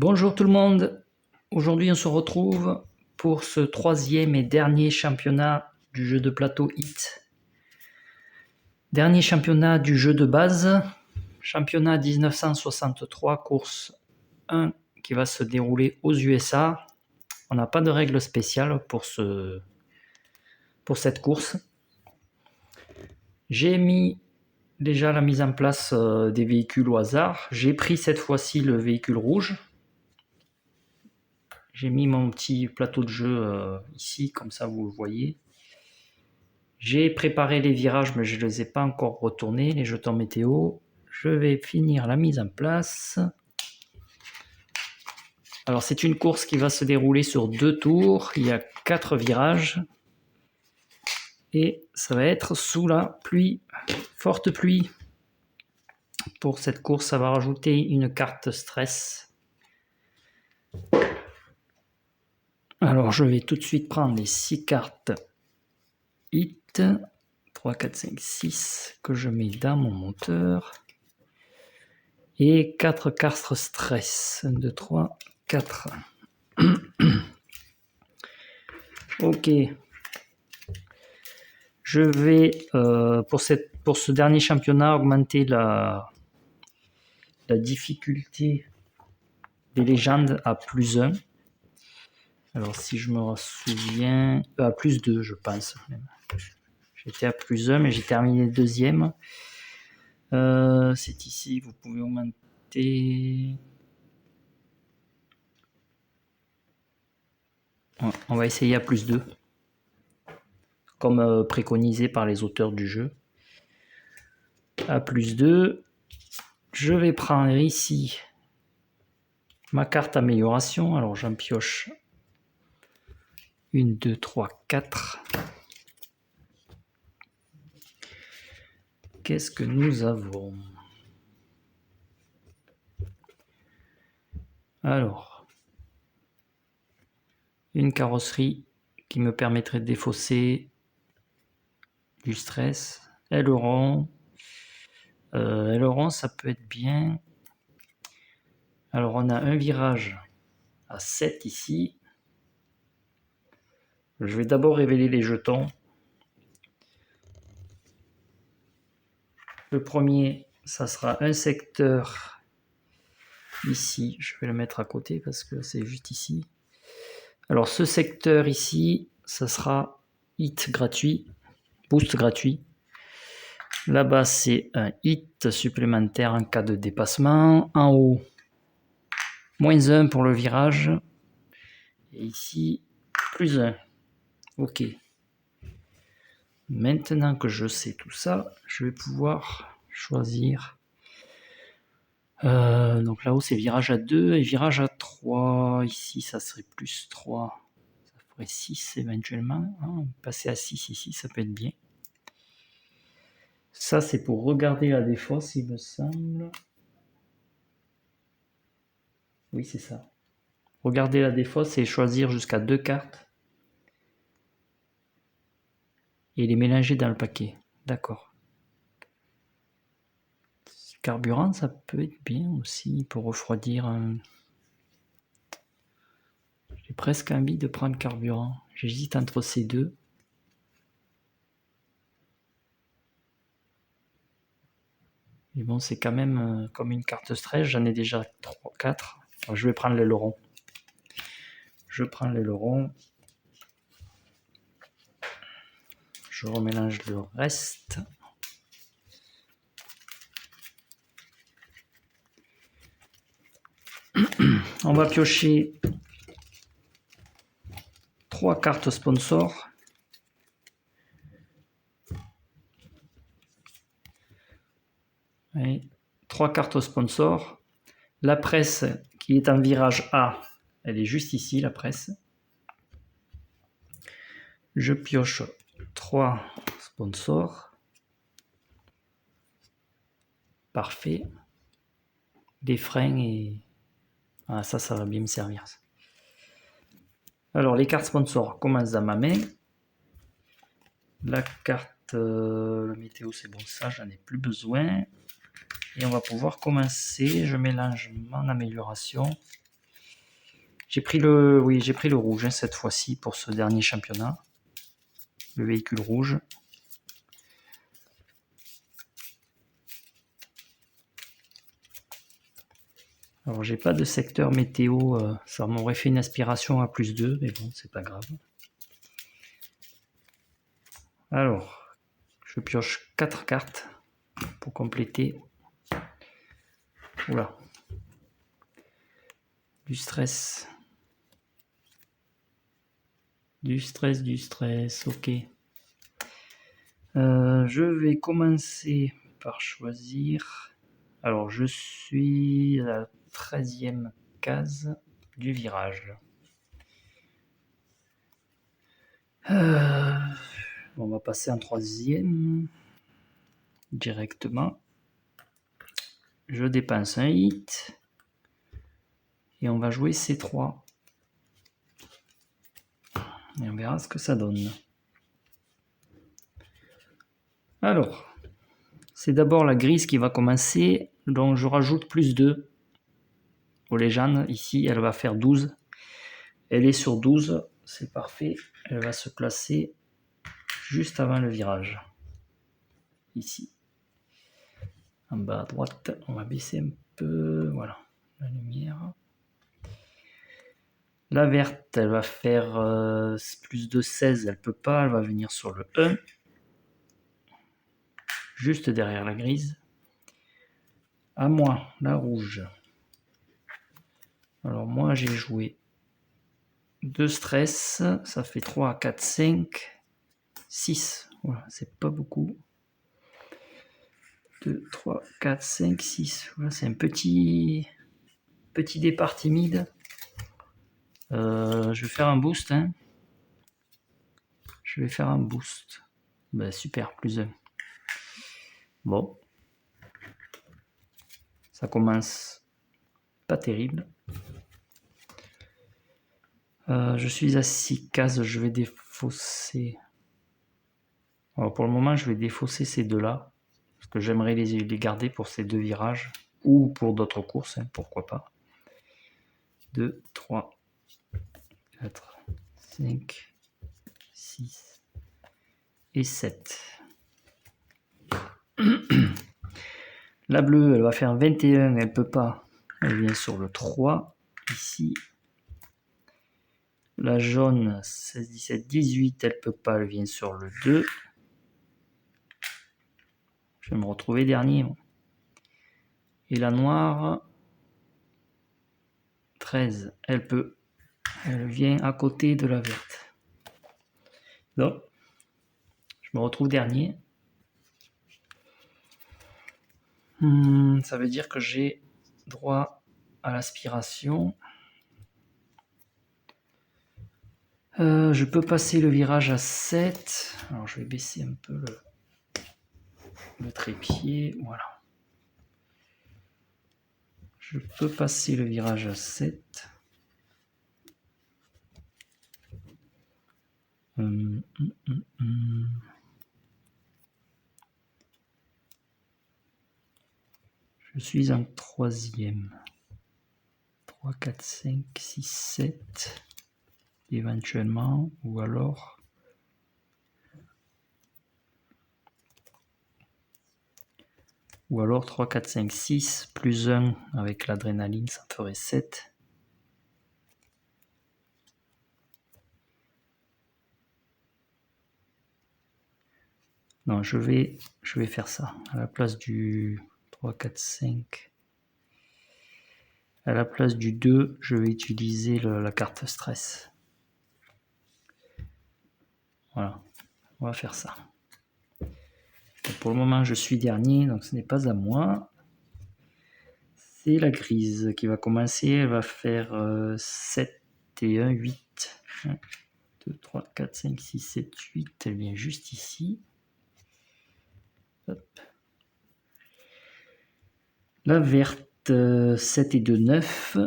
Bonjour tout le monde, aujourd'hui on se retrouve pour ce troisième et dernier championnat du jeu de plateau HIT. Dernier championnat du jeu de base, championnat 1963, course 1 qui va se dérouler aux USA. On n'a pas de règles spéciales pour cette course. J'ai mis déjà la mise en place des véhicules au hasard. J'ai pris cette fois-ci le véhicule rouge. J'ai mis mon petit plateau de jeu ici, comme ça vous le voyez. J'ai préparé les virages, mais je ne les ai pas encore retournés, les jetons météo. Je vais finir la mise en place. Alors c'est une course qui va se dérouler sur 2 tours. Il y a 4 virages. Et ça va être sous la pluie, forte pluie. Pour cette course, ça va rajouter une carte stress. Alors je vais tout de suite prendre les 6 cartes HIT. 3, 4, 5, 6 que je mets dans mon monteur. Et 4 cartes stress. 1, 2, 3, 4. Ok. Je vais, pour ce dernier championnat, augmenter la difficulté des légendes à +1. Alors, si je me souviens, à +2, je pense. J'étais à +1, mais j'ai terminé deuxième. C'est ici, vous pouvez augmenter. On va essayer à +2. Comme préconisé par les auteurs du jeu. À +2, je vais prendre ici ma carte amélioration. Alors j'en pioche 1, 2, 3, 4. Qu'est-ce que nous avons? Alors, une carrosserie qui me permettrait de défausser du stress. Aileron. Aileron, ça peut être bien. Alors, on a un virage à 7 ici. Je vais d'abord révéler les jetons. Le premier, ça sera un secteur ici. Je vais le mettre à côté parce que c'est juste ici. Alors, ce secteur ici, ça sera hit gratuit, boost gratuit. Là-bas, c'est un hit supplémentaire en cas de dépassement. En haut, -1 pour le virage. Et ici, +1. Ok. Maintenant que je sais tout ça, je vais pouvoir choisir. Donc là-haut, c'est virage à 2 et virage à 3. Ici, ça serait +3. Ça ferait 6 éventuellement. Passer à 6 ici, ça peut être bien. Ça, c'est pour regarder la défausse, il me semble. Oui, c'est ça. Regarder la défausse et choisir jusqu'à 2 cartes. Et les mélanger dans le paquet. D'accord. Carburant, ça peut être bien aussi pour refroidir. J'ai presque envie de prendre carburant. J'hésite entre ces deux. Mais bon, c'est quand même comme une carte stress. J'en ai déjà 3, 4. Alors, je vais prendre l'aileron. Je prends l'aileron. Je remélange le reste. On va piocher 3 cartes sponsors. Ouais, 3 cartes sponsors. La presse qui est en virage A, elle est juste ici, la presse. Je pioche 3 sponsors. Parfait. Des freins et... Ah, ça va bien me servir. Alors, les cartes sponsors commencent dans ma main. La carte le météo, c'est bon, ça, j'en ai plus besoin. Et on va pouvoir commencer. Je mélange mon amélioration. J'ai pris le rouge hein, cette fois-ci pour ce dernier championnat. Le véhicule rouge. Alors j'ai pas de secteur météo, ça m'aurait fait une aspiration à +2, mais bon, c'est pas grave. Alors, je pioche 4 cartes pour compléter. Oula. Du stress. Du stress, ok. Je vais commencer par choisir. Alors, je suis à la 13e case du virage. On va passer en 3e directement. Je dépense un hit et on va jouer C3. Et on verra ce que ça donne. Alors, c'est d'abord la grise qui va commencer, donc je rajoute +2 aux légendes. Ici, elle va faire 12. Elle est sur 12, c'est parfait. Elle va se placer juste avant le virage. Ici. En bas à droite, on va baisser un peu, voilà, la lumière. La verte, elle va faire +2, 16, elle peut pas, elle va venir sur le 1. Juste derrière la grise. À moi, la rouge. Alors moi, j'ai joué 2 stress, ça fait 3, 4, 5, 6. Voilà, c'est pas beaucoup. 2, 3, 4, 5, 6. Voilà, c'est un petit départ timide. Je vais faire un boost. Hein. Je vais faire un boost. Ben, super, +1. Bon. Ça commence pas terrible. Je suis à 6 cases, je vais défausser. Alors pour le moment, je vais défausser ces deux-là. Parce que j'aimerais les garder pour ces 2 virages. Ou pour d'autres courses, hein, pourquoi pas. 2, 3, 4, 5, 6 et 7. La bleue, elle va faire 21, elle peut pas. Elle vient sur le 3, ici. La jaune, 16, 17, 18, elle peut pas, elle vient sur le 2. Je vais me retrouver dernier. Et la noire, 13, elle peut. Elle vient à côté de la verte. Donc, je me retrouve dernier. Ça veut dire que j'ai droit à l'aspiration. Je peux passer le virage à 7. Alors je vais baisser un peu le trépied. Voilà. Je peux passer le virage à 7. Je suis en 3e. 3, 4, 5, 6, 7. Éventuellement. Ou alors... Ou alors 3, 4, 5, 6, plus 1 avec l'adrénaline, ça ferait 7. Non, je vais faire ça. À la place du 3, 4, 5. À la place du 2, je vais utiliser la carte stress. Voilà, on va faire ça. Donc pour le moment, je suis dernier, donc ce n'est pas à moi. C'est la grise qui va commencer. Elle va faire 7 et 1, 8. 1, 2, 3, 4, 5, 6, 7, 8. Elle vient juste ici. Hop. La verte, 7 et 2, 9.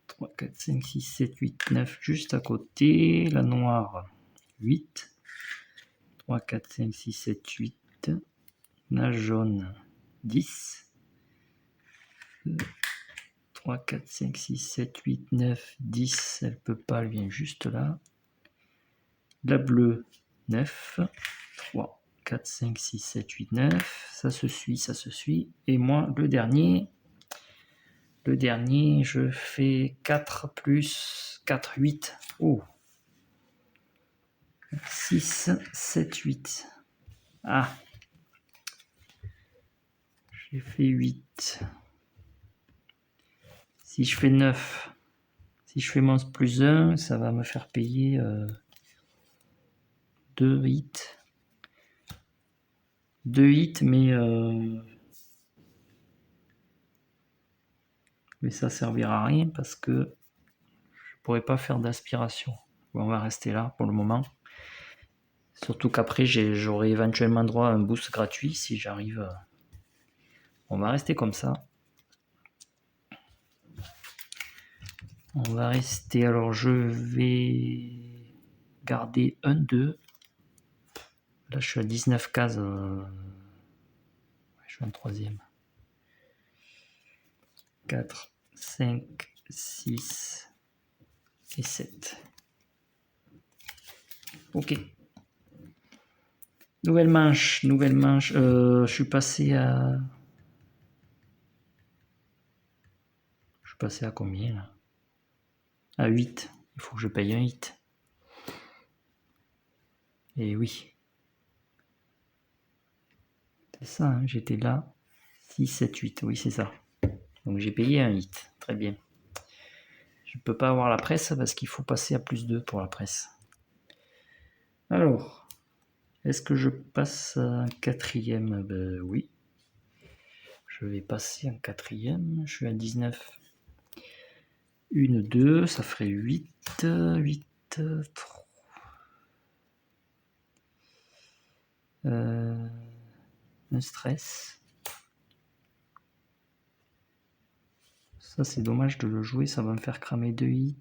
3, 4, 5, 6, 7, 8, 9, juste à côté. La noire, 8. 3, 4, 5, 6, 7, 8. La jaune, 10. 2, 3, 4, 5, 6, 7, 8, 9, 10. Elle peut pas, elle vient juste là. La bleue, 9. 3, 4, 5, 6, 7, 8, 9. Ça se suit, ça se suit. Et moi, le dernier, je fais 4 plus 4, 8. Oh. 6, 7, 8. Ah. J'ai fait 8. Si je fais 9, si je fais moins plus 1, ça va me faire payer 2 hits. 2 hits, mais ça servira à rien parce que je pourrais pas faire d'aspiration. On va rester là pour le moment. Surtout qu'après, j'aurai éventuellement droit à un boost gratuit si j'arrive. On va rester comme ça. On va rester. Alors, je vais garder 1, 2. Là, je suis à 19 cases. Je suis en troisième. 4, 5, 6 et 7. Ok. Nouvelle manche. Je suis passé à... combien là? À 8. Il faut que je paye un hit. Et oui. C'est ça, hein, j'étais là. 6, 7, 8. Oui, c'est ça. Donc j'ai payé un hit. Très bien. Je ne peux pas avoir la presse parce qu'il faut passer à plus 2 pour la presse. Alors, est-ce que je passe un quatrième? Ben oui. Je vais passer un quatrième. Je suis à 19. 1, 2, ça ferait 8. 8, 3. Un stress. Ça, c'est dommage de le jouer. Ça va me faire cramer 2 hits.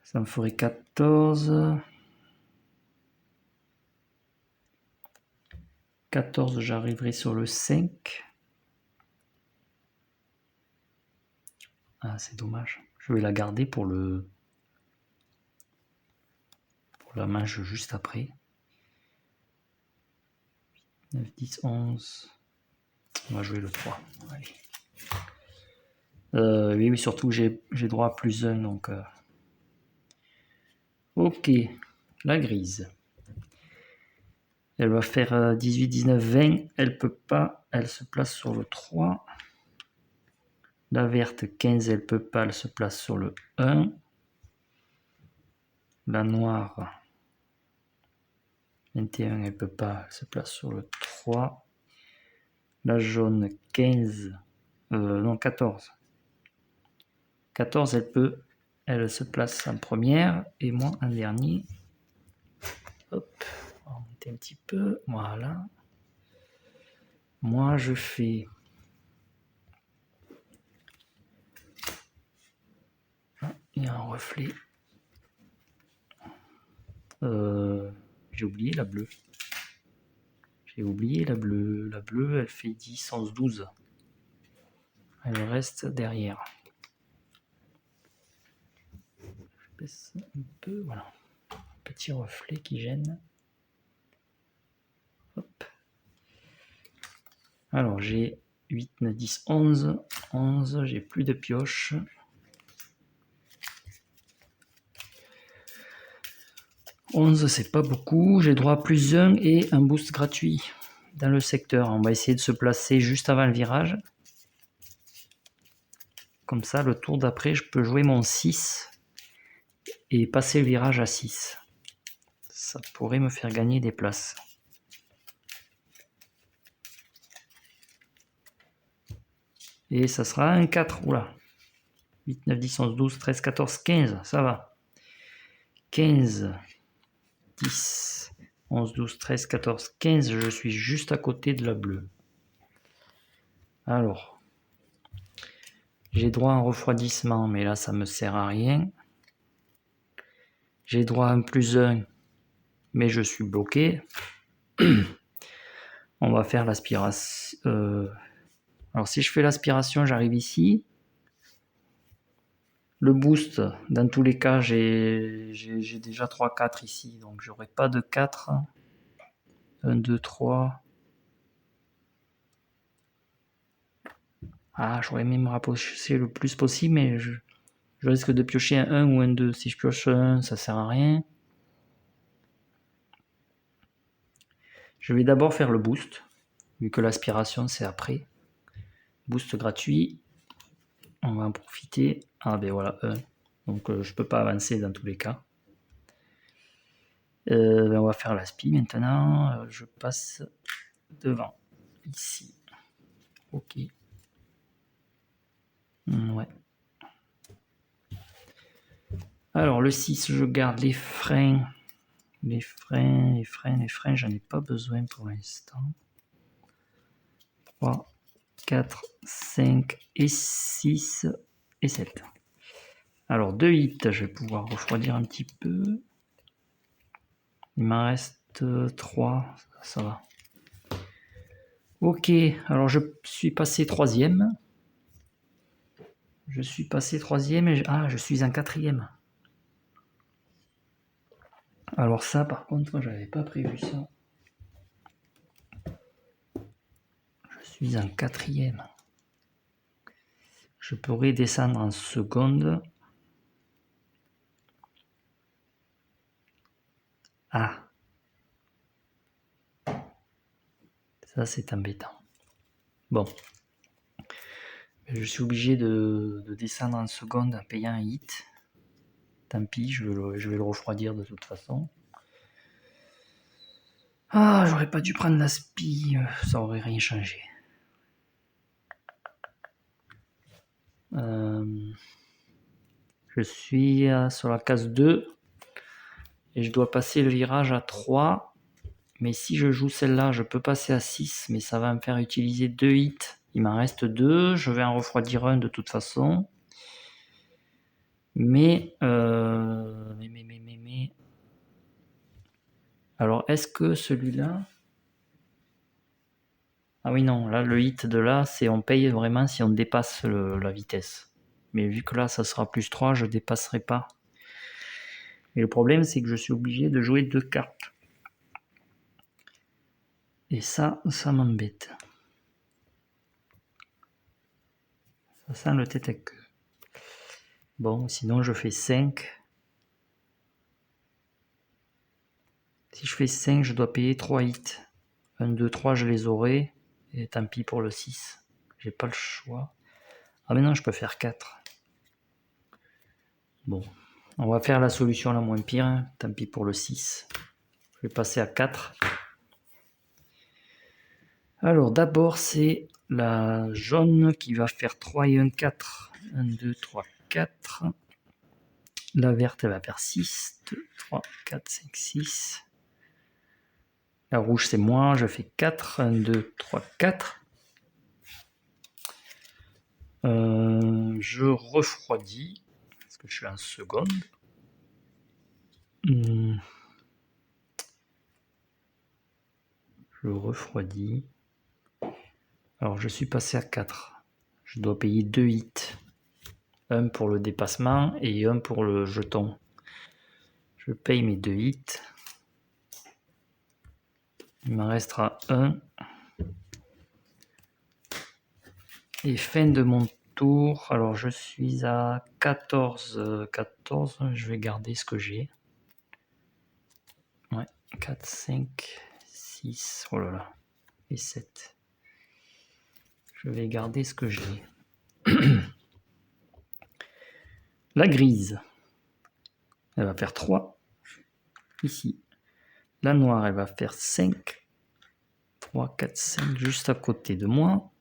Ça me ferait 14. 14, j'arriverai sur le 5. Ah, c'est dommage. Je vais la garder pour la manche juste après. 9, 10, 11. On va jouer le 3. Allez. Oui, mais surtout j'ai droit à plus 1. Donc, ok. La grise. Elle va faire 18, 19, 20. Elle peut pas. Elle se place sur le 3. La verte, 15, elle peut pas. Elle se place sur le 1. La noire, 21, elle peut pas. Elle se place sur le 3. La jaune, 15. Non, 14. 14, elle peut. Elle se place en première. Et moi, en dernier. Hop. On va monter un petit peu. Voilà. Moi, je fais... Ah, il y a un reflet. J'ai oublié la bleue. La bleue, elle fait 10, 11, 12. Elle reste derrière. Je baisse un peu, voilà. Petit reflet qui gêne. Hop. Alors, j'ai 8, 9, 10, 11. 11, j'ai plus de pioche. 11, c'est pas beaucoup. J'ai droit à plus 1 et un boost gratuit dans le secteur. On va essayer de se placer juste avant le virage. Comme ça, le tour d'après, je peux jouer mon 6 et passer le virage à 6. Ça pourrait me faire gagner des places. Et ça sera un 4. Oula. 8, 9, 10, 11, 12, 13, 14, 15. Ça va. 15, 10, 11, 12, 13, 14, 15. Je suis juste à côté de la bleue. Alors. J'ai droit à un refroidissement, mais là, ça me sert à rien. J'ai droit à un plus 1, mais je suis bloqué. On va faire l'aspiration. Alors si je fais l'aspiration, j'arrive ici. Le boost, dans tous les cas, j'ai déjà 3, 4 ici, donc j'aurai pas de 4. 1, 2, 3. Ah, j'aurais aimé me rapprocher le plus possible, mais je risque de piocher un 1 ou un 2. Si je pioche un 1, ça sert à rien. Je vais d'abord faire le boost, vu que l'aspiration c'est après. Boost gratuit. On va en profiter. Ah ben voilà, 1. Donc je peux pas avancer dans tous les cas. On va faire l'aspi maintenant. Je passe devant. Ici. Ok. Ouais. Alors le 6, je garde les freins. Les freins, j'en ai pas besoin pour l'instant. 3, 4, 5 et 6 et 7. Alors 2 hits, je vais pouvoir refroidir un petit peu. Il m'en reste 3, ça va. Ok, alors je suis passé 3e. Je suis passé 3e et je suis en 4e. Alors ça par contre, j'avais pas prévu ça. Je suis en 4e. Je pourrais descendre en seconde. Ah. Ça c'est embêtant. Bon. Je suis obligé de descendre en seconde en payant un hit. Tant pis, je vais le refroidir de toute façon. Ah, j'aurais pas dû prendre l'aspi, ça aurait rien changé. Je suis sur la case 2 et je dois passer le virage à 3. Mais si je joue celle-là, je peux passer à 6, mais ça va me faire utiliser 2 hits. Il m'en reste 2, je vais en refroidir un de toute façon. Mais alors, est-ce que celui-là... Ah oui, non, là, le hit de là, c'est on paye vraiment si on dépasse la vitesse. Mais vu que là, ça sera plus 3, je ne dépasserai pas. Et le problème, c'est que je suis obligé de jouer 2 cartes. Et ça m'embête. Ça sent le tête à queue. Bon, sinon je fais 5. Si je fais 5, je dois payer 3 hits. 1, 2, 3, je les aurai. Et tant pis pour le 6. J'ai pas le choix. Ah mais non, je peux faire 4. Bon, on va faire la solution la moins pire. Hein. Tant pis pour le 6. Je vais passer à 4. Alors d'abord, c'est la jaune qui va faire 3 et 1, 4. 1, 2, 3, 4. La verte, elle va faire 6. 2, 3, 4, 5, 6. La rouge, c'est moi. Je fais 4. 1, 2, 3, 4. Je refroidis. Parce que je suis en seconde. Je refroidis. Alors, je suis passé à 4. Je dois payer 2 hits. Un pour le dépassement et un pour le jeton. Je paye mes 2 hits. Il m'en restera 1. Et fin de mon tour. Alors, je suis à 14. 14. Je vais garder ce que j'ai. Ouais, 4, 5, 6. Oh là là. Et 7. Je vais garder ce que j'ai. La grise. Elle va faire 3. Ici. La noire, elle va faire 5. 3, 4, 5, juste à côté de moi.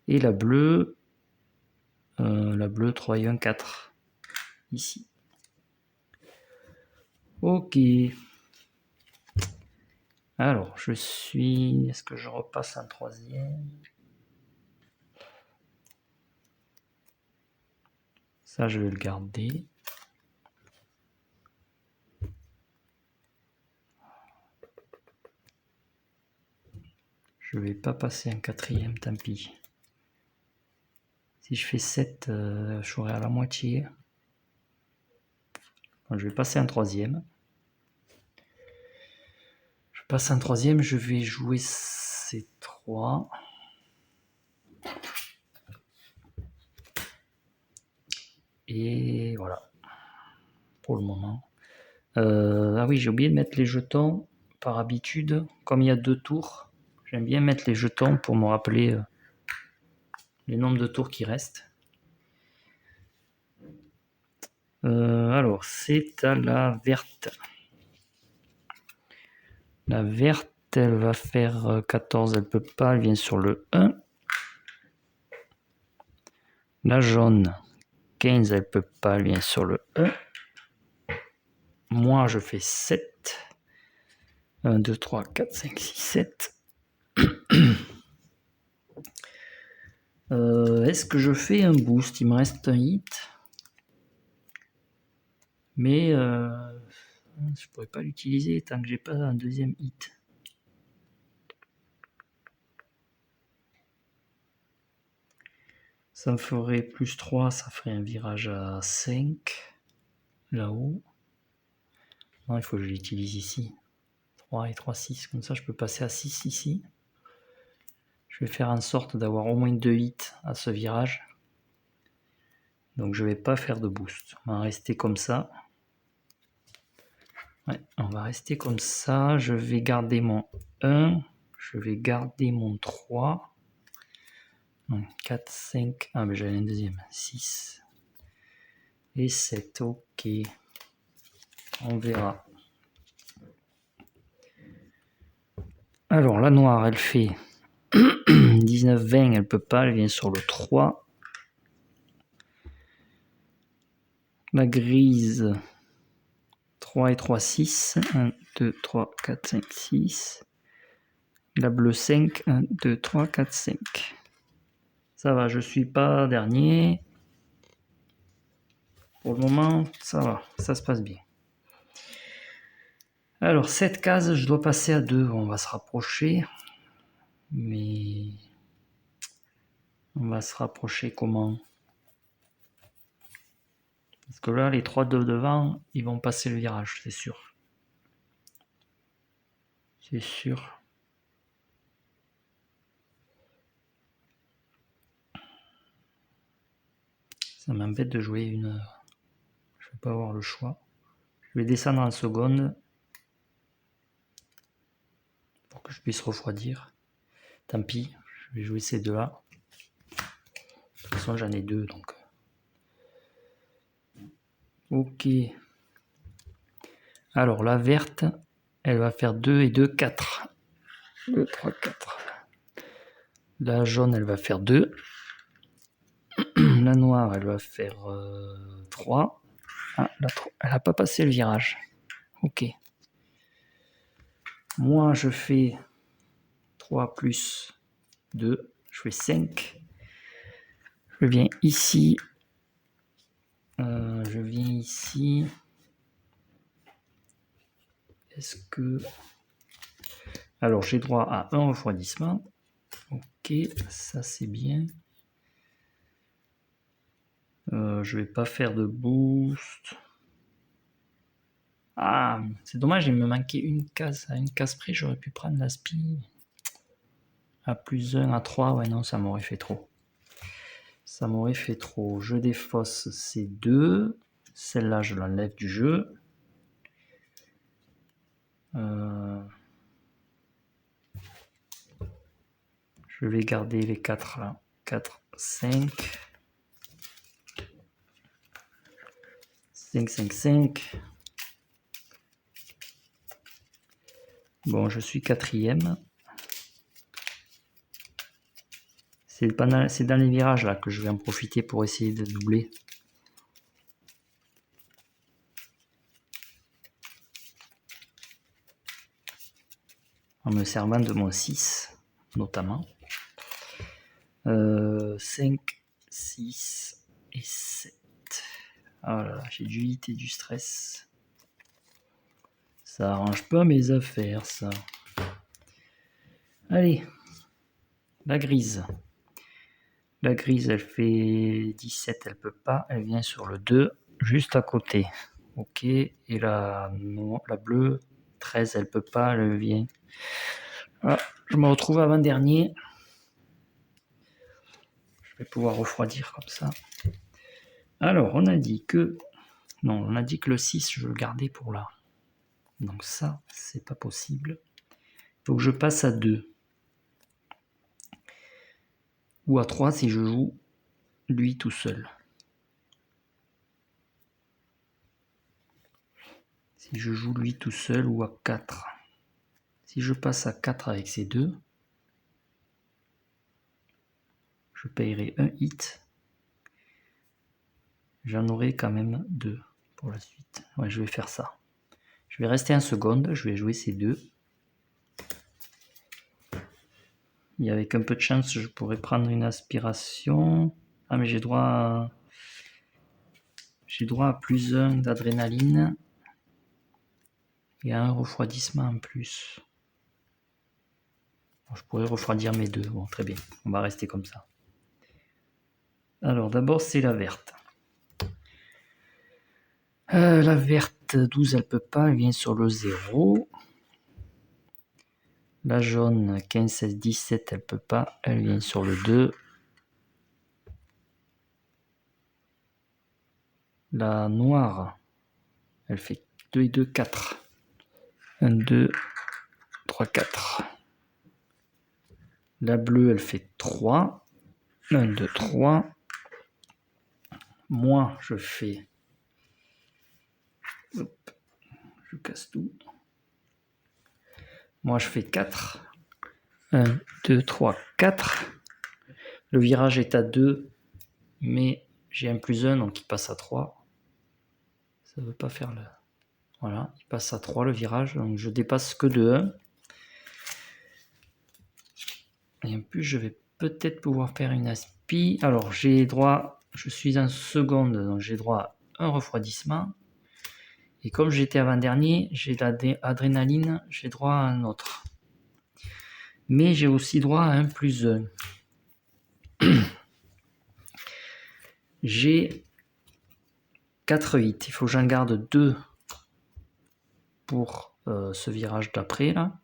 Et la bleue, 3 et 1, 4. Ici. Ok. Alors, je suis... Est-ce que je repasse en 3e? Ça, je vais le garder. Je vais pas passer en 4e, tant pis. Si je fais 7, je serai à la moitié. Donc, je vais passer un troisième. Je passe un troisième, je vais jouer C3. Et voilà. Pour le moment. Ah oui, j'ai oublié de mettre les jetons. Par habitude, comme il y a 2 tours, j'aime bien mettre les jetons pour me rappeler les nombres de tours qui restent. Alors, c'est à la verte. La verte, elle va faire 14, elle peut pas, elle vient sur le 1. La jaune, 15, elle peut pas, elle vient sur le 1. Moi, je fais 7. 1, 2, 3, 4, 5, 6, 7. Est-ce que je fais un boost? Il me reste un hit. Mais je pourrais pas l'utiliser tant que j'ai pas un deuxième hit. Ça me ferait plus 3, ça ferait un virage à 5 là-haut. Non, il faut que je l'utilise ici. 3 et 3, 6. Comme ça, je peux passer à 6 ici. Je vais faire en sorte d'avoir au moins 2 hits à ce virage. Donc, je vais pas faire de boost. On va rester comme ça. Ouais, on va rester comme ça. Je vais garder mon 1. Je vais garder mon 3. 4, 5. Ah, mais j'avais un deuxième. 6 et 7. Ok. On verra. Alors, la noire, elle fait 19, 20. Elle peut pas. Elle vient sur le 3. La grise, 3 et 3, 6. 1, 2, 3, 4, 5, 6. La bleue, 5. 1, 2, 3, 4, 5. Ça va, je suis pas dernier. Pour le moment, ça va, ça se passe bien. Alors, cette case, je dois passer à 2. On va se rapprocher. Mais on va se rapprocher comment? Parce que là, les 3 de devant, ils vont passer le virage, c'est sûr. C'est sûr. Ça m'embête de jouer une... Je vais pas avoir le choix. Je vais descendre en seconde. Pour que je puisse refroidir. Tant pis, je vais jouer ces deux-là. De toute façon, j'en ai 2, donc... Ok. Alors, la verte, elle va faire 2 et 2, 4. 2, 3, 4. La jaune, elle va faire 2. La noire, elle va faire 3. Ah, elle n'a pas passé le virage. Ok. Moi, je fais 3 plus 2. Je fais 5. Je viens ici. Est-ce que... Alors, j'ai droit à un refroidissement. Ok, ça c'est bien. Je vais pas faire de boost. Ah, c'est dommage, il me manquait une case. À une case près, j'aurais pu prendre la spi. À plus 1, à 3, ouais non, ça m'aurait fait trop. Ça m'aurait fait trop. Je défausse ces deux. Celle-là, je l'enlève du jeu. Je vais garder les 4 là. 4, 5. 5, 5, 5. Bon, je suis quatrième. C'est dans les virages là que je vais en profiter pour essayer de doubler. En me servant de mon 6, notamment. 5, 6 et 7. Oh là là, j'ai du hit et du stress. Ça arrange pas mes affaires, ça. Allez, la grise. La grise, elle fait 17, elle peut pas. Elle vient sur le 2, juste à côté. Ok. Et la bleue, 13, elle peut pas. Elle vient. Voilà. Je me retrouve avant-dernier. Je vais pouvoir refroidir comme ça. Alors, on a dit que... Non, on a dit que le 6, je le gardais pour là. Donc ça, c'est pas possible. Il faut que je passe à 2. Ou à 3 si je joue lui tout seul. Si je joue lui tout seul ou à 4. Si je passe à 4 avec ces deux, je payerai un hit. J'en aurai quand même 2 pour la suite. Ouais, je vais faire ça. Je vais rester en seconde, je vais jouer ces deux. Et avec un peu de chance, je pourrais prendre une aspiration. Ah, mais j'ai droit à plus 1 d'adrénaline et à un refroidissement en plus. Bon, je pourrais refroidir mes deux. Bon, très bien. On va rester comme ça. Alors, d'abord, c'est la verte. La verte, 12, elle peut pas. Elle vient sur le 0. La jaune, 15, 16, 17, elle peut pas. Elle vient sur le 2. La noire, elle fait 2 et 2, 4. 1, 2, 3, 4. La bleue, elle fait 3. 1, 2, 3. Moi, je fais... Hop, je casse tout. Moi, je fais 4. 1, 2, 3, 4. Le virage est à 2, mais j'ai un plus 1, donc il passe à 3. Ça ne veut pas faire le... Voilà, il passe à 3 le virage, donc je dépasse que de 1. Et en plus, je vais peut-être pouvoir faire une aspi. Alors, j'ai droit... Je suis en seconde, donc j'ai droit à un refroidissement. Et comme j'étais avant-dernier, j'ai l'adrénaline, j'ai droit à un autre. Mais j'ai aussi droit à un plus 1. J'ai 4 hits. Il faut que j'en garde 2 pour ce virage d'après là.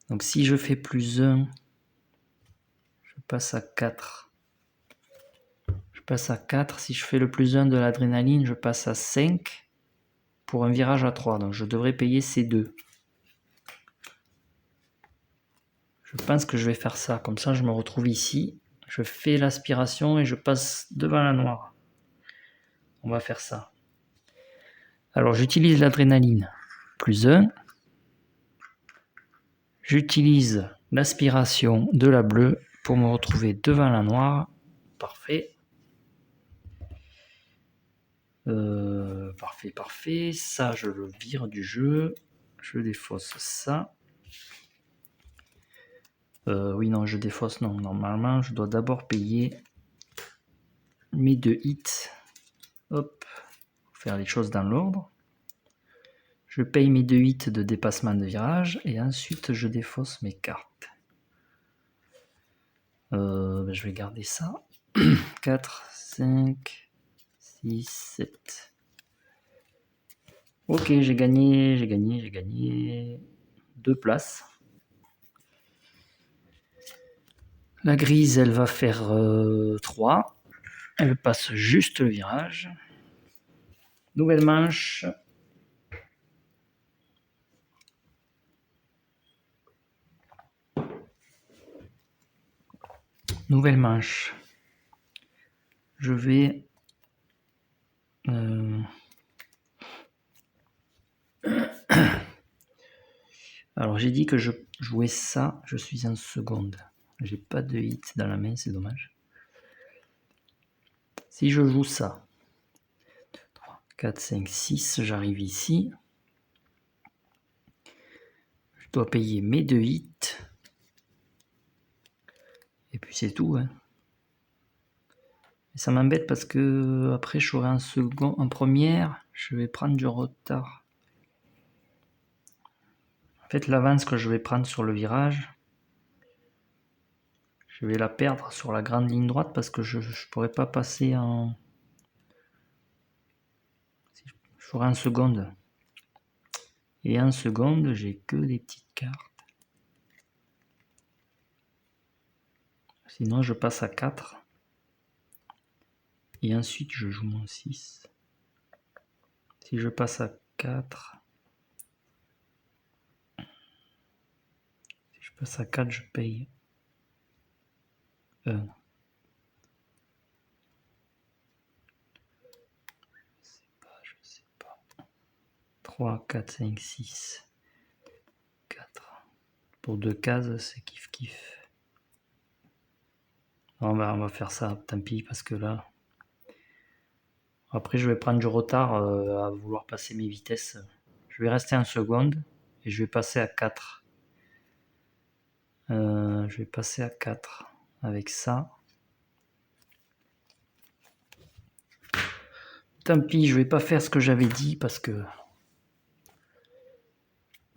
Donc si je fais plus 1, je passe à 4. Je passe à 4. Si je fais le plus 1 de l'adrénaline, je passe à 5 pour un virage à 3. Donc je devrais payer ces 2. Je pense que je vais faire ça. Comme ça, je me retrouve ici. Je fais l'aspiration et je passe devant la noire. On va faire ça. Alors j'utilise l'adrénaline. Plus 1. J'utilise l'aspiration de la bleue pour me retrouver devant la noire. Parfait. Parfait. Ça, je le vire du jeu. Je défausse ça. Oui, non, je défausse. Non, normalement, je dois d'abord payer mes 2 hits. Hop. Faire les choses dans l'ordre. Je paye mes 2 hits de dépassement de virage. Et ensuite, je défausse mes cartes. Je vais garder ça. 4, 5, 6, 7. Ok, j'ai gagné 2 places. La grise, elle va faire 3. Elle passe juste le virage. Nouvelle manche. Nouvelle manche. Je vais... Alors j'ai dit que je jouais ça, je suis en seconde. J'ai pas de hit dans la main, c'est dommage. Si je joue ça, 3, 4, 5, 6, j'arrive ici. Je dois payer mes 2 hits. Et puis c'est tout. Hein. Et ça m'embête parce que après je serai en première, je vais prendre du retard. En fait, l'avance que je vais prendre sur le virage, Je vais la perdre sur la grande ligne droite parce que je ne pourrais pas passer en... Je ferai en seconde. Et en seconde, j'ai que des petites cartes. Sinon, je passe à 4. Et ensuite, je joue mon 6. Si je passe à 4... Si je passe à 4, je paye 1. Je sais pas. 3, 4, 5, 6. 4. Pour 2 cases, c'est kiff. On va faire ça, tant pis, parce que là... Après, je vais prendre du retard à vouloir passer mes vitesses. Je vais rester en seconde et je vais passer à 4. Je vais passer à 4 avec ça. Tant pis, je vais pas faire ce que j'avais dit parce que...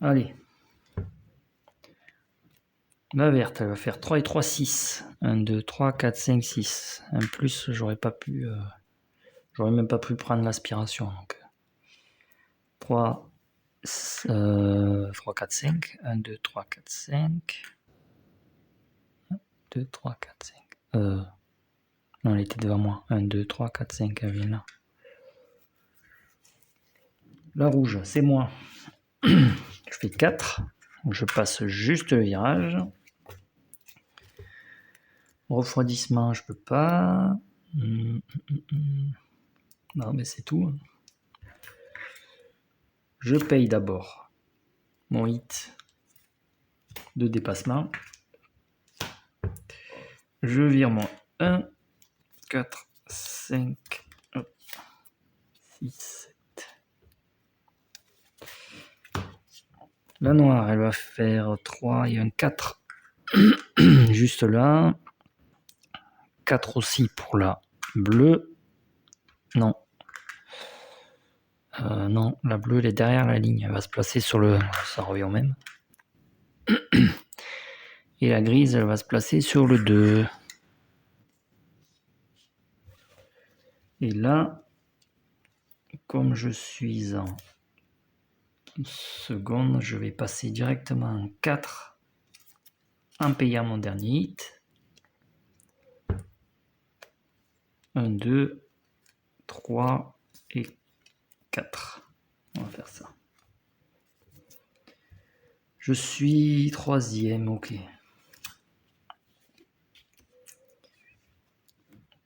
Allez. La verte, elle va faire 3 et 3, 6. 1, 2, 3, 4, 5, 6. En plus, j'aurais pas pu... J'aurais même pas pu prendre l'aspiration. Donc. 3, 3, 4, 5. 1, 2, 3, 4, 5. 1, 2, 3, 4, 5. Non, elle était devant moi. 1, 2, 3, 4, 5. Elle vient là. La rouge, c'est moi. Je fais 4. Je passe juste le virage. Refroidissement, je peux pas. Non, mais c'est tout. Je paye d'abord mon hit de dépassement. Je vire mon 1, 4, 5, 6, 7. La noire, elle va faire 3 et un 4. Juste là. 4 aussi pour la bleue. Non. Non, la bleue, elle est derrière la ligne. Elle va se placer sur le... Ça revient au même. Et la grise, elle va se placer sur le 2. Et là, comme je suis en seconde, je vais passer directement en 4 en payant mon dernier hit. 1, 2, 3 et 4. On va faire ça. Je suis 3e, ok.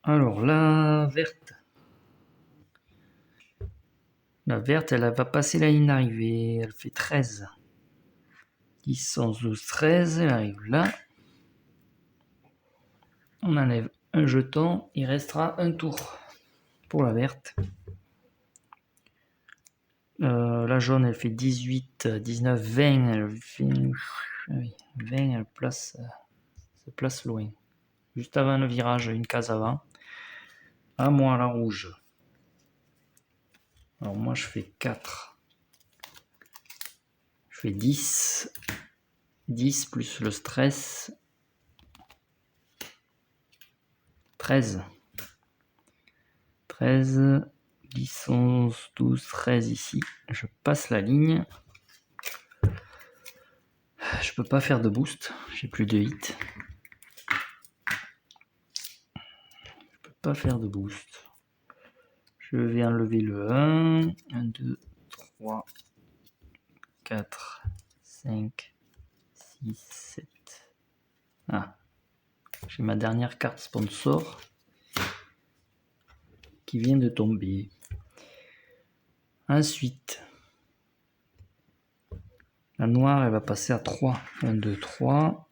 Alors, la verte. La verte, elle va passer la ligne d'arrivée. Elle fait 13. 10, 11, 12, 13. Elle arrive là. On enlève un jeton. Il restera un tour pour la verte. La jaune, elle fait 18, 19, 20. Elle fait... Oui, 20, elle se place loin. Juste avant le virage, une case avant. À moi, la rouge. Alors moi, je fais 4. Je fais 10. 10 plus le stress. 13. 13. 10, 11, 12, 13 ici. Je passe la ligne. Je peux pas faire de boost. J'ai plus de hit. Je peux pas faire de boost. Je vais enlever le 1. 1, 2, 3, 4, 5, 6, 7. Ah. J'ai ma dernière carte sponsor qui vient de tomber. Ensuite, la noire, elle va passer à 3. 1, 2, 3.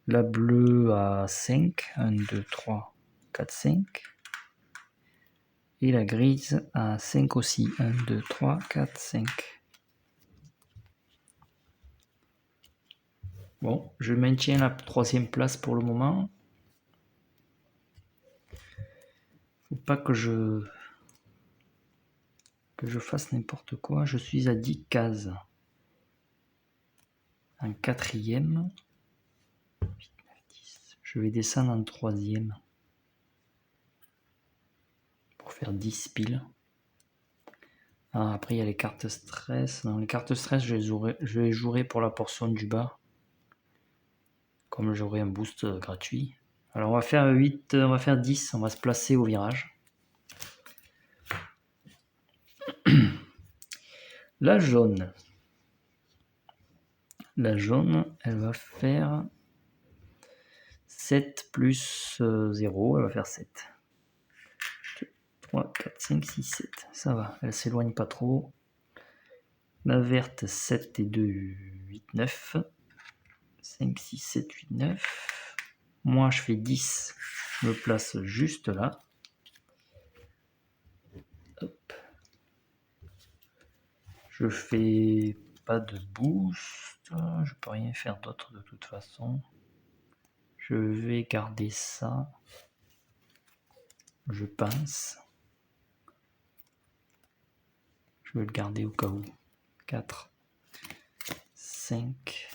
La bleue à 5. 1, 2, 3, 4, 5. Et la grise à 5 aussi. 1, 2, 3, 4, 5. Bon, je maintiens la 3e place pour le moment. Faut pas que je fasse n'importe quoi. Je suis à 10 cases. En 4e. 8, 9, 10. Je vais descendre en troisième. Pour faire 10 piles. Ah, après, il y a les cartes stress. Non, les cartes stress, je les jouerai pour la portion du bas. Comme j'aurai un boost gratuit. Alors, on va faire 8, on va faire 10. On va se placer au virage. La jaune. La jaune, elle va faire 7 plus 0. Elle va faire 7. 3, 4, 5, 6, 7. Ça va, elle s'éloigne pas trop. La verte, 7 et 2, 8, 9. 5, 6, 7, 8, 9. Moi, je fais 10. Je me place juste là. Hop. Je fais pas de boost. Je peux rien faire d'autre de toute façon. Je vais garder ça. Je pense. Je vais le garder au cas où. 4, 5,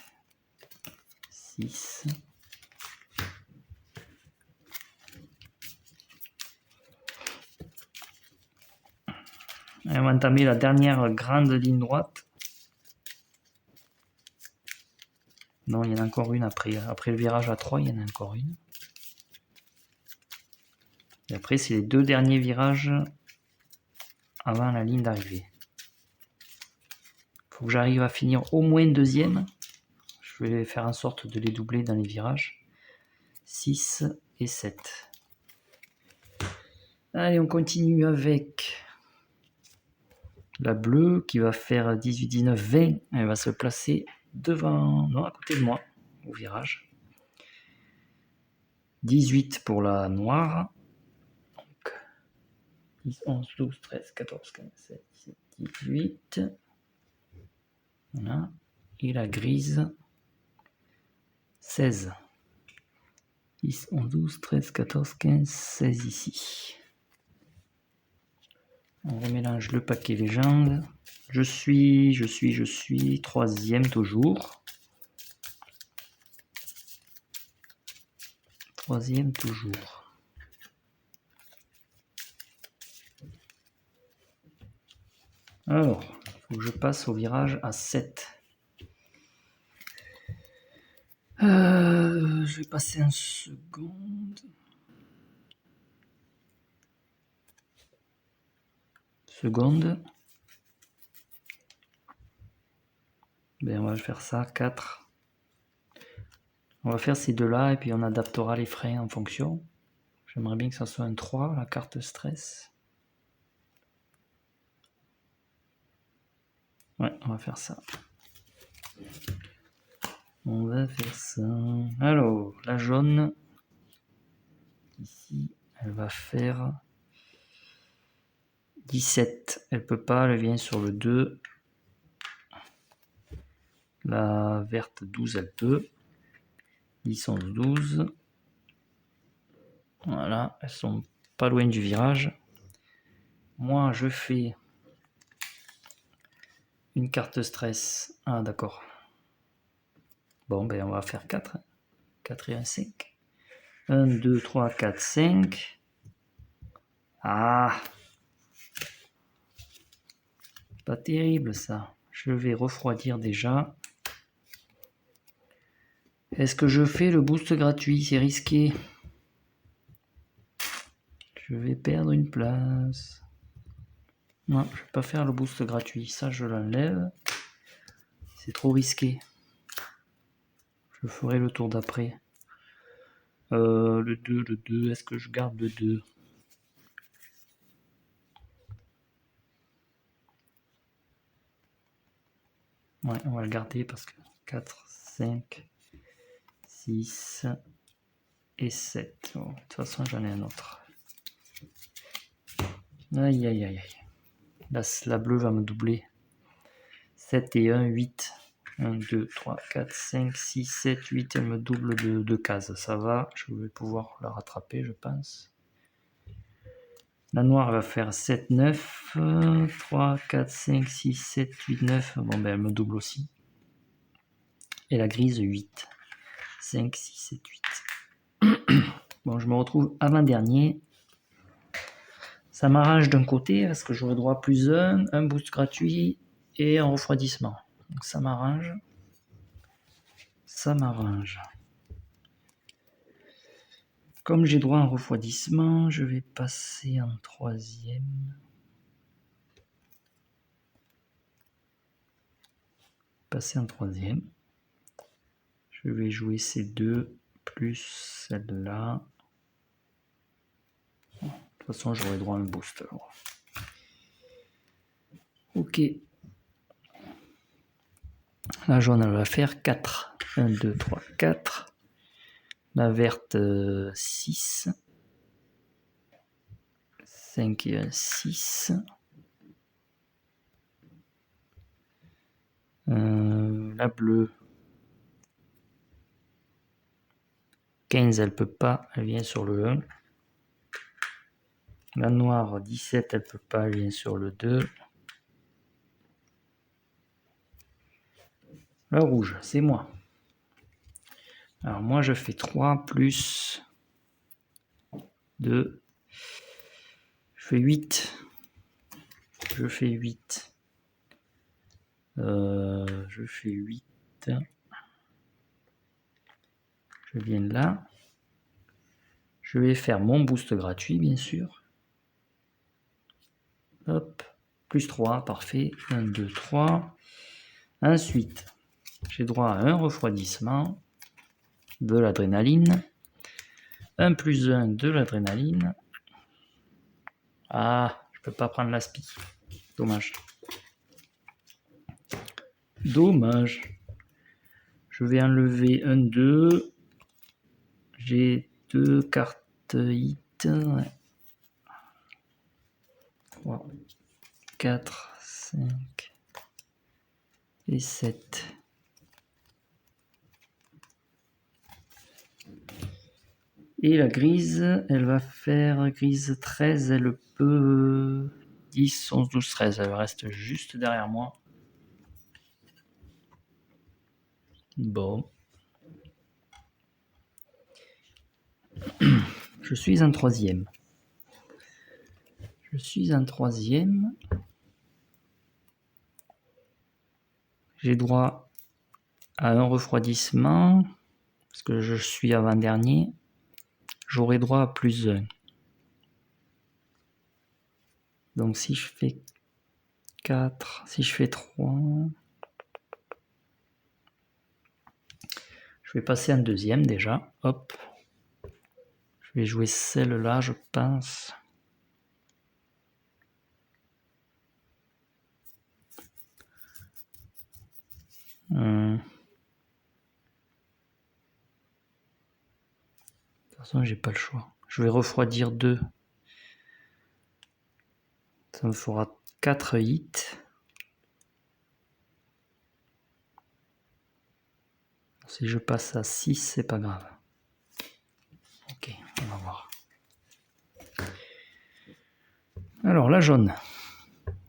6. Et on va entamer la dernière grande ligne droite. Non, il y en a encore une après. Après le virage à 3, il y en a encore une. Et après, c'est les deux derniers virages avant la ligne d'arrivée. Il faut que j'arrive à finir au moins deuxième. Je vais faire en sorte de les doubler dans les virages. 6 et 7. Allez, on continue avec la bleue qui va faire 18, 19, 20. Elle va se placer devant, non, à côté de moi, au virage. 18 pour la noire. Donc, 10, 11, 12, 13, 14, 15, 16, 17, 18. Voilà. Et la grise, 16. 10, 11, 12, 13, 14, 15, 16 ici. On remélange le paquet légende. Je suis troisième toujours. Troisième toujours. Alors, il faut que je passe au virage à 7. Je vais passer en seconde. Ben, on va faire ça, 4. On va faire ces deux-là et puis on adaptera les freins en fonction. J'aimerais bien que ça soit un 3, la carte stress. Ouais, on va faire ça. On va faire ça. Alors, la jaune, ici, elle va faire 17. Elle peut pas, elle vient sur le 2. La verte, 12, elle peut. 10, 11, 12. Voilà, elles sont pas loin du virage. Moi, je fais une carte stress. Ah, d'accord. Bon, ben on va faire 4. 4 et un 5. 1, 2, 3, 4, 5. Ah! Pas terrible ça. Je vais refroidir déjà. Est-ce que je fais le boost gratuit? C'est risqué. Je vais perdre une place. Non, je ne vais pas faire le boost gratuit. Ça, je l'enlève. C'est trop risqué. Je ferai le tour d'après. Le 2. Est-ce que je garde le 2? Ouais, on va le garder parce que 4, 5, 6 et 7. Bon, de toute façon, j'en ai un autre. Aïe, aïe, aïe, aïe. Là, la bleue va me doubler. 7 et 1, 8. 1, 2, 3, 4, 5, 6, 7, 8. Elle me double de 2 cases. Ça va, je vais pouvoir la rattraper, je pense. La noire va faire 7, 9. 3, 4, 5, 6, 7, 8, 9. Bon, ben, elle me double aussi. Et la grise, 8. 5, 6, 7, Bon, je me retrouve avant-dernier. Ça m'arrange d'un côté parce que j'aurai droit à plus un boost gratuit et un refroidissement. Donc ça m'arrange. Ça m'arrange. Comme j'ai droit à un refroidissement, je vais passer en troisième. Je vais jouer ces deux plus celle-là. De toute façon, j'aurai droit à un boost. Alors. Ok. La jaune, elle va faire 4. 1, 2, 3, 4. La verte, 6. 5 et 1, 6. La bleue, 15, elle peut pas, elle vient sur le 1. La noire, 17, elle peut pas, elle vient sur le 2. La rouge, c'est moi. Alors moi, je fais 3 plus 2. Je fais 8. Je fais 8. Je viens là. Je vais faire mon boost gratuit, bien sûr. Hop. Plus 3, parfait. 1, 2, 3. Ensuite, j'ai droit à un refroidissement de l'adrénaline. 1 plus 1 de l'adrénaline. Ah, je peux pas prendre l'aspi. Dommage. Dommage. Je vais enlever un 2. J'ai 2 cartes hit. 3, 4, 5 et 7. Et la grise, elle va faire grise 13. Elle peut 10, 11, 12, 13. Elle reste juste derrière moi. Bon. Je suis en troisième. J'ai droit à un refroidissement. Parce que je suis avant-dernier. J'aurai droit à plus 1. Donc si je fais 4, si je fais 3... Je vais passer en deuxième déjà. Hop. Je vais jouer celle-là, je pense. De toute façon, j'ai pas le choix. Je vais refroidir 2. Ça me fera 4 hits. Si je passe à 6, c'est pas grave. Ok, on va voir. Alors, la jaune.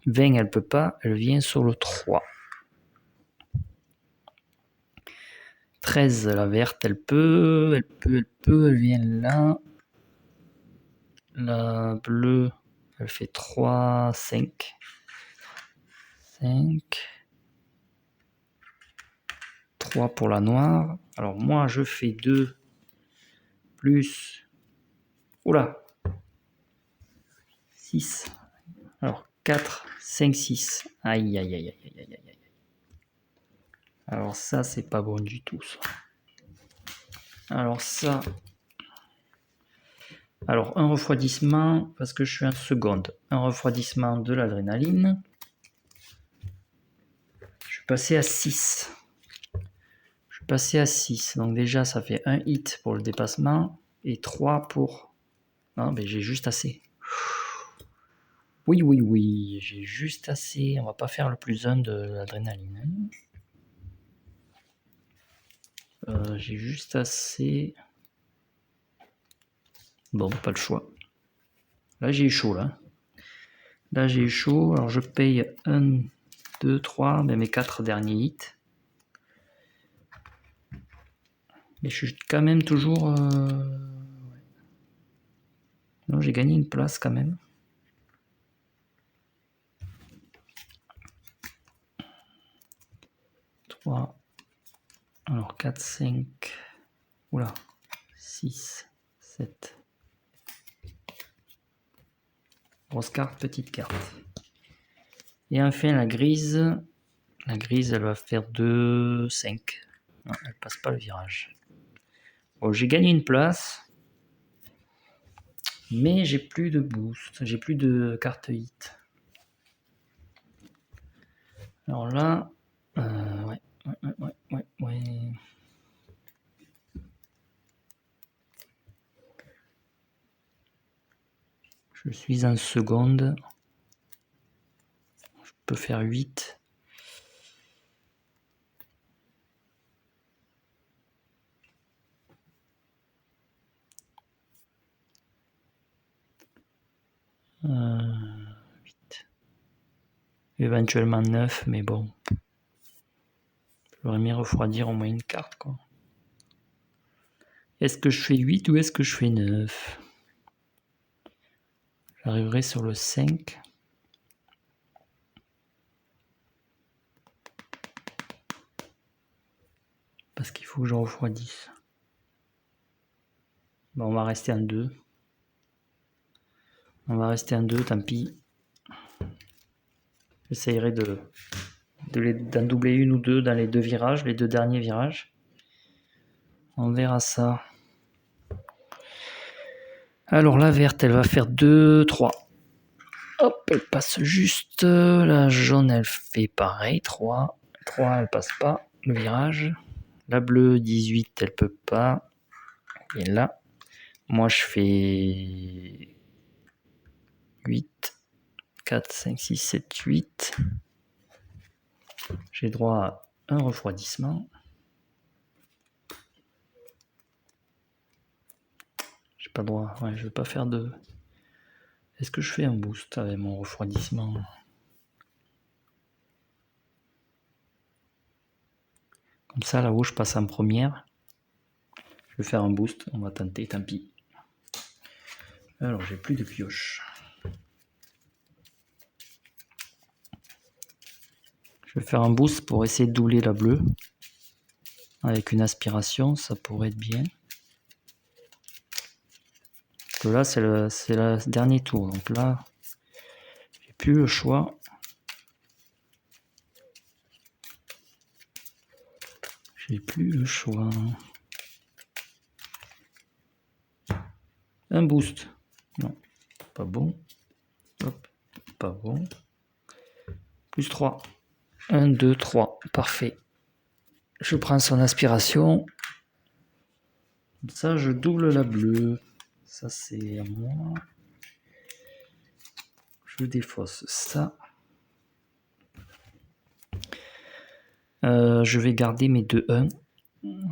20, elle peut pas. Elle vient sur le 3. 13, la verte, elle peut. Elle vient là. La bleue, elle fait 3, 5. 5. 3 pour la noire. Alors moi, je fais 2 plus... Oula 6. Alors 4, 5, 6. Aïe, aïe, aïe, aïe, aïe, aïe. Alors ça, c'est pas bon du tout, ça. Alors ça... Alors un refroidissement, parce que je suis en seconde. Un refroidissement de l'adrénaline. Je suis passé à 6. Donc déjà, ça fait un hit pour le dépassement et 3 pour... Non, mais j'ai juste assez. Oui, j'ai juste assez. On va pas faire le plus 1 de l'adrénaline. J'ai juste assez. Bon, pas le choix. Là, j'ai eu chaud, là. Alors, je paye 1, 2, 3, mais mes 4 derniers hits. Mais je suis quand même toujours... Non, j'ai gagné une place quand même. Alors 4, 5, oula, 6, 7. Grosse carte, petite carte. Et enfin la grise. La grise, elle va faire 2, 5. Non, elle passe pas le virage. Bon, j'ai gagné une place. Mais j'ai plus de boost. J'ai plus de carte hit. Alors là, ouais. Je suis en seconde. Je peux faire 8. Euh, 8. Éventuellement 9, mais bon. J'aurais aimé refroidir au moins une carte, quoi. Est-ce que je fais 8 ou est-ce que je fais 9? J'arriverai sur le 5. Parce qu'il faut que je refroidisse. Bon, on va rester en 2. On va rester en 2, tant pis. J'essayerai d'en doubler une ou deux dans les deux virages, les deux derniers virages. On verra ça. Alors la verte, elle va faire 2, 3. Hop, elle passe juste. La jaune, elle fait pareil, 3. 3, elle passe pas le virage. La bleue, 18, elle peut pas. Et là, moi je fais 8, 4, 5, 6, 7, 8. J'ai droit à un refroidissement. J'ai pas droit, ouais, je vais pas faire de... Est-ce que je fais un boost avec mon refroidissement? Comme ça, là-haut, je passe en première. Je vais faire un boost, on va tenter, tant pis. Alors, j'ai plus de pioche. Je vais faire un boost pour essayer de doubler la bleue. Avec une aspiration, ça pourrait être bien. Parce que là, c'est le dernier tour. Donc là, j'ai plus le choix. J'ai plus le choix. Un boost. Non, pas bon. Hop, pas bon. Plus 3. 1, 2, 3. Parfait. Je prends son aspiration. Comme ça, je double la bleue. Ça, c'est à moi. Je défausse ça. Je vais garder mes 2 1.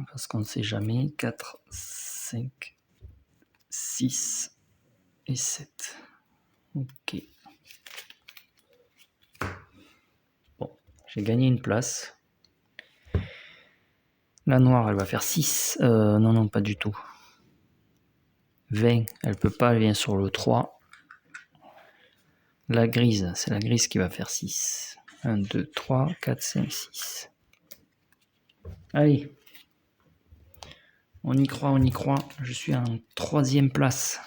Parce qu'on ne sait jamais. 4, 5, 6 et 7. Ok. Bon, j'ai gagné une place. La noire, elle va faire 6. Non, pas du tout. 20, elle peut pas, elle vient sur le 3. La grise, c'est la grise qui va faire 6. 1, 2, 3, 4, 5, 6. Allez. On y croit, on y croit. Je suis en 3e place.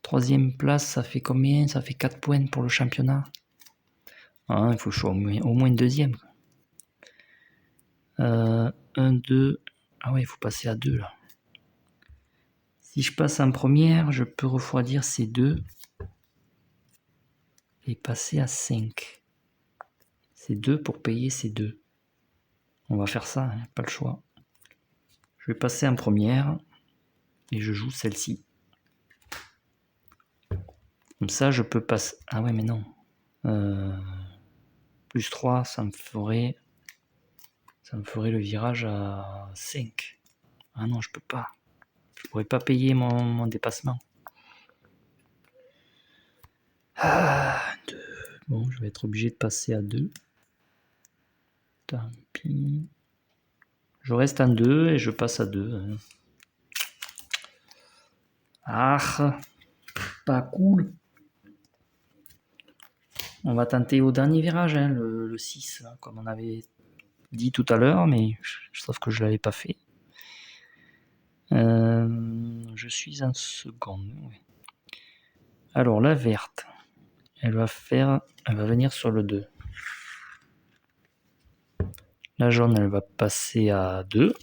3e place, ça fait combien? Ça fait 4 points pour le championnat. Ah, il faut que je sois au moins 2e. 1, 2. Ah ouais, il faut passer à 2 là. Si je passe en première, je peux refroidir ces 2 et passer à 5. C'est 2 pour payer ces 2. On va faire ça, hein, pas le choix. Je vais passer en première et je joue celle-ci. Comme ça, je peux passer... Ah ouais, mais non. Plus 3, ça me ferait le virage à 5. Ah non, je peux pas. Je pourrais pas payer mon dépassement. Ah, 2. Bon, je vais être obligé de passer à 2. Tant pis. Je reste en 2 et je passe à 2. Ah, pas cool. On va tenter au dernier virage, hein, le 6, là, comme on avait dit tout à l'heure, mais sauf que je ne l'avais pas fait. Je suis en seconde. Oui. Alors la verte, elle va venir sur le 2. La jaune, elle va passer à 2.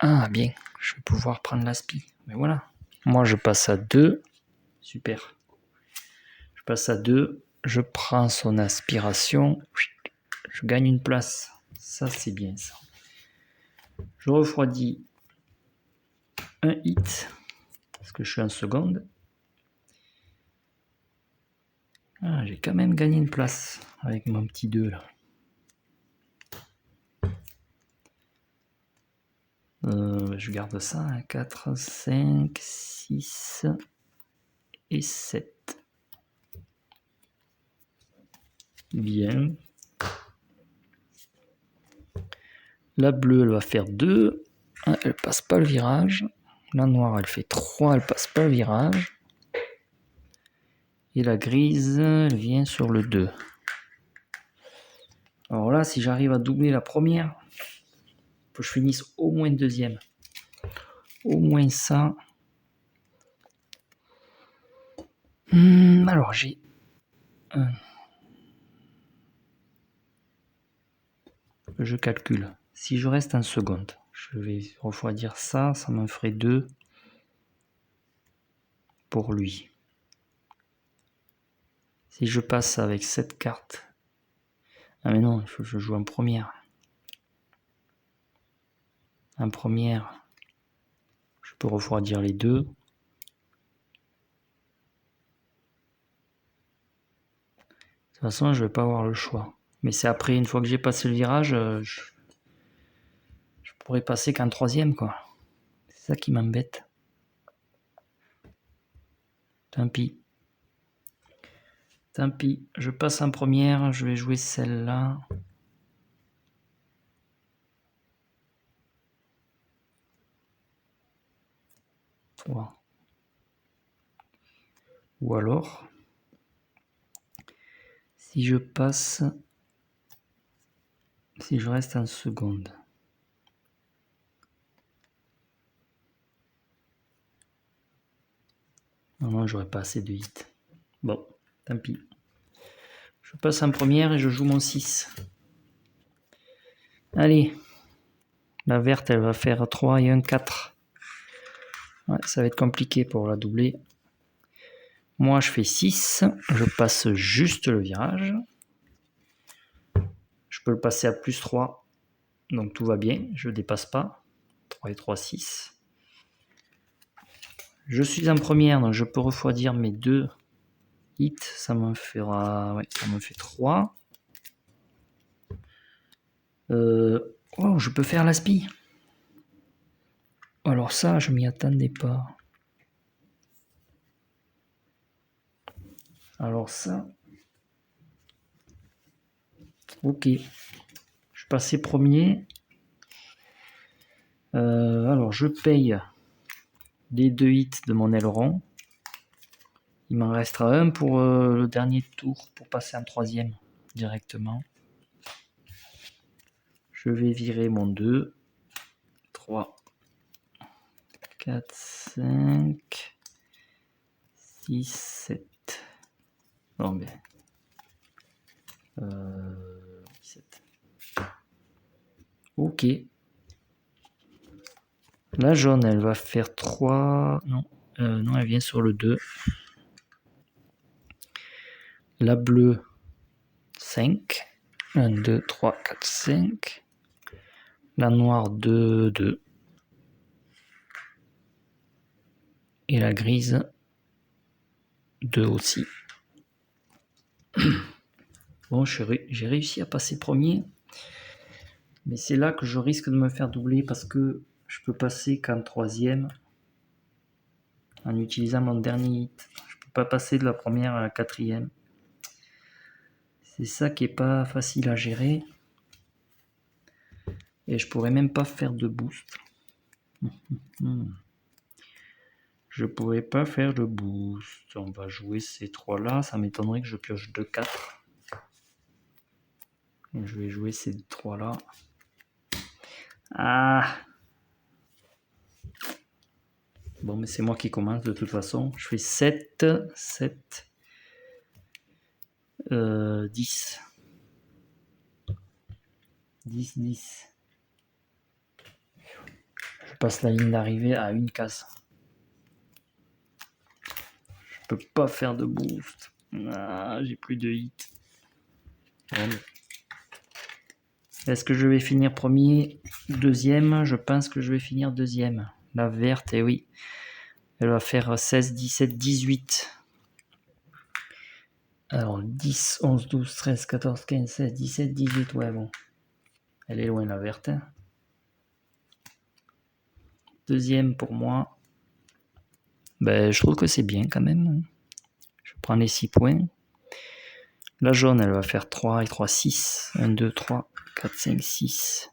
Ah bien, je vais pouvoir prendre l'aspi. Mais voilà. Moi je passe à 2. Super. Je passe à 2. Je prends son aspiration. Je gagne une place. Ça c'est bien ça. Je refroidis un hit. Parce que je suis en seconde. Ah, j'ai quand même gagné une place avec mon petit 2 là. Je garde ça, 4, 5, 6 et 7. Bien. La bleue, elle va faire 2. Elle passe pas le virage. La noire, elle fait 3. Elle passe pas le virage. Et la grise, elle vient sur le 2. Alors là, si j'arrive à doubler la première, faut que je finisse au moins deuxième. Au moins ça. Alors j'ai... Je calcule. Si je reste en seconde, je vais refroidir ça. Ça m'en ferait 2 pour lui. Si je passe avec cette carte... Ah mais non, il faut que je joue en première. En première, je peux refroidir les 2. De toute façon, je vais pas avoir le choix. Mais c'est après, une fois que j'ai passé le virage, je pourrais passer qu'en troisième, quoi. C'est ça qui m'embête. Tant pis. Tant pis. Je passe en première, je vais jouer celle-là. Ou alors, si je passe, si je reste en seconde. Non, j'aurais pas assez de hits. Bon, tant pis. Je passe en première et je joue mon 6. Allez. La verte, elle va faire 3 et un 4. Ouais, ça va être compliqué pour la doubler. Moi, je fais 6. Je passe juste le virage. Je peux le passer à plus 3. Donc tout va bien. Je ne dépasse pas. 3 et 3, 6. Je suis en première, donc je peux refroidir mes 2 hits. Ça me fera... Ouais, ça me fait 3. Oh, je peux faire l'aspi. Alors ça, je m'y attendais pas. Alors ça... Ok. Je passais premier. Alors je paye les 2 hits de mon aileron. Il m'en restera un pour le dernier tour, pour passer en troisième directement. Je vais virer mon 2. 3, 4, 5, 6, 7. Non mais... 7. Ok. La jaune, elle va faire 3... Non, non, elle vient sur le 2. La bleue, 5. 1, 2, 3, 4, 5. La noire, 2, 2. Et la grise, 2 aussi. Bon, j'ai réussi à passer premier. Mais c'est là que je risque de me faire doubler parce que je peux passer qu'en troisième en utilisant mon dernier hit. Je peux pas passer de la première à la quatrième. C'est ça qui est pas facile à gérer. Et je pourrais même pas faire de boost. Je pourrais pas faire de boost. On va jouer ces 3 là. Ça m'étonnerait que je pioche 2-4. Je vais jouer ces 3 là. Ah! Bon, mais c'est moi qui commence de toute façon. Je fais 7, 7, 10. 10, 10. Je passe la ligne d'arrivée à une case. Je peux pas faire de boost. Ah, j'ai plus de hit. Bon. Est-ce que je vais finir premier, deuxième? Je pense que je vais finir deuxième. La verte, et oui. Elle va faire 16, 17, 18. Alors 10, 11, 12, 13, 14, 15, 16, 17, 18. Ouais, bon. Elle est loin, la verte. Deuxième pour moi. Ben, je trouve que c'est bien quand même. Je prends les 6 points. La jaune, elle va faire 3 et 3, 6. 1, 2, 3, 4, 5, 6.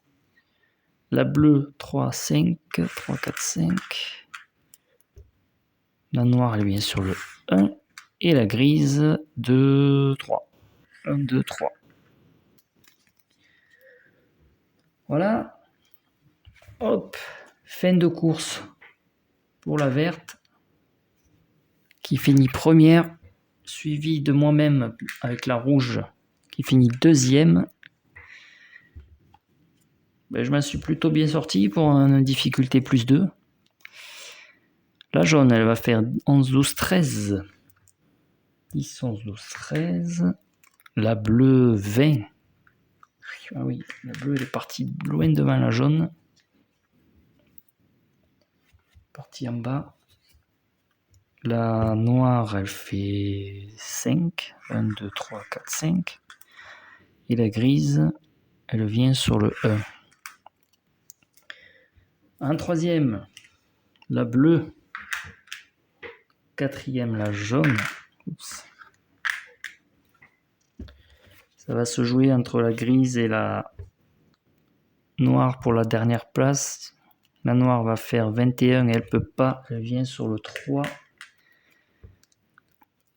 La bleue, 3, 5. 3, 4, 5. La noire, elle vient sur le 1. Et la grise, 2, 3. 1, 2, 3. Voilà. Hop. Fin de course pour la verte. Qui finit première. Suivi de moi-même avec la rouge. Qui finit deuxième. Ben, je m'en suis plutôt bien sorti pour une difficulté plus 2. La jaune, elle va faire 11, 12, 13. 10, 11, 12, 13. La bleue, 20. Ah oui, la bleue, elle est partie loin devant la jaune. Partie en bas. La noire, elle fait 5. 1, 2, 3, 4, 5. Et la grise, elle vient sur le 1. En troisième, la bleue. Quatrième, la jaune. Oups. Ça va se jouer entre la grise et la noire pour la dernière place. La noire va faire 21 et elle peut pas. Elle vient sur le 3.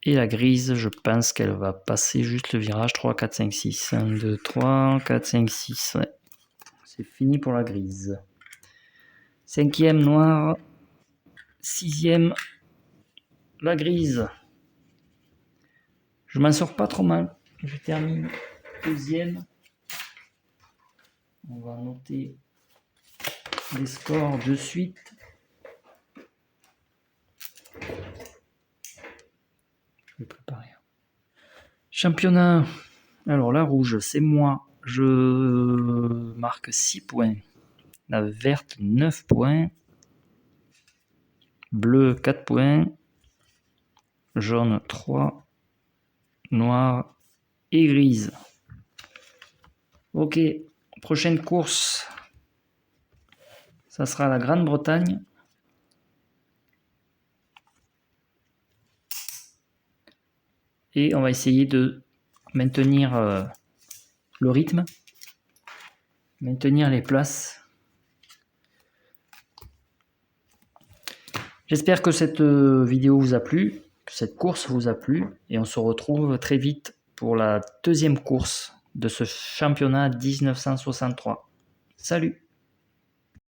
Et la grise, je pense qu'elle va passer juste le virage 3, 4, 5, 6. 1, 2, 3, 4, 5, 6. Ouais. C'est fini pour la grise. Cinquième, noire. Sixième, la grise. Je m'en sors pas trop mal. Je termine deuxième. On va noter les scores de suite. Je vais préparer. Championnat. Alors la rouge, c'est moi. Je marque 6 points. La verte, 9 points. Bleu, 4 points. Jaune, 3. Noir et grise. Ok, prochaine course. Ça sera la Grande-Bretagne. Et on va essayer de maintenir le rythme. Maintenir les places. J'espère que cette vidéo vous a plu, que cette course vous a plu. Et on se retrouve très vite pour la deuxième course de ce championnat 1963. Salut!